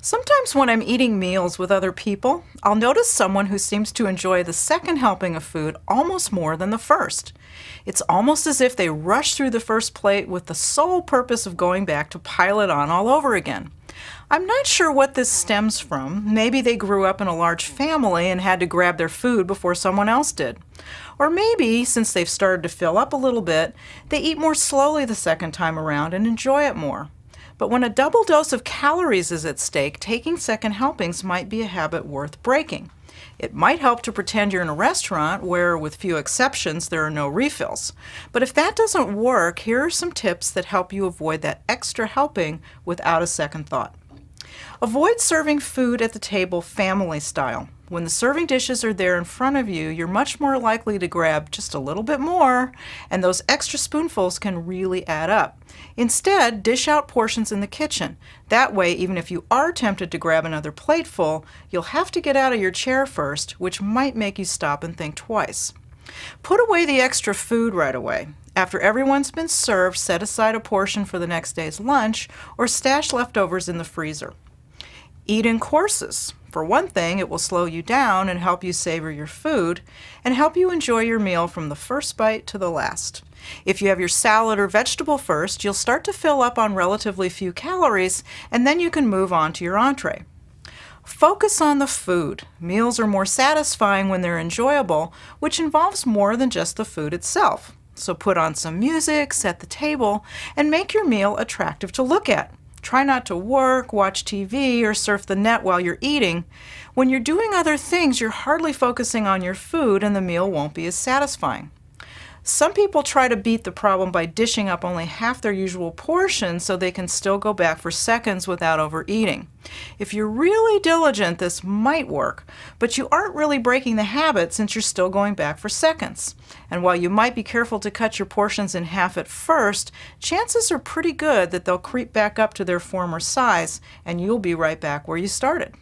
Sometimes when I'm eating meals with other people, I'll notice someone who seems to enjoy the second helping of food almost more than the first. It's almost as if they rush through the first plate with the sole purpose of going back to pile it on all over again. I'm not sure what this stems from. Maybe they grew up in a large family and had to grab their food before someone else did. Or maybe, since they've started to fill up a little bit, they eat more slowly the second time around and enjoy it more. But when a double dose of calories is at stake, taking second helpings might be a habit worth breaking. It might help to pretend you're in a restaurant where, with few exceptions, there are no refills. But if that doesn't work, here are some tips that help you avoid that extra helping without a second thought. Avoid serving food at the table family style. When the serving dishes are there in front of you, you're much more likely to grab just a little bit more, and those extra spoonfuls can really add up. Instead, dish out portions in the kitchen. That way, even if you are tempted to grab another plateful, you'll have to get out of your chair first, which might make you stop and think twice. Put away the extra food right away. After everyone's been served, set aside a portion for the next day's lunch or stash leftovers in the freezer. Eat in courses. For one thing, it will slow you down and help you savor your food and help you enjoy your meal from the first bite to the last. If you have your salad or vegetable first, you'll start to fill up on relatively few calories, and then you can move on to your entree. Focus on the food. Meals are more satisfying when they're enjoyable, which involves more than just the food itself. So put on some music, set the table, and make your meal attractive to look at. Try not to work, watch TV, or surf the net while you're eating. When you're doing other things, you're hardly focusing on your food and the meal won't be as satisfying. Some people try to beat the problem by dishing up only half their usual portion so they can still go back for seconds without overeating. If you're really diligent, this might work, but you aren't really breaking the habit since you're still going back for seconds. And while you might be careful to cut your portions in half at first, chances are pretty good that they'll creep back up to their former size and you'll be right back where you started.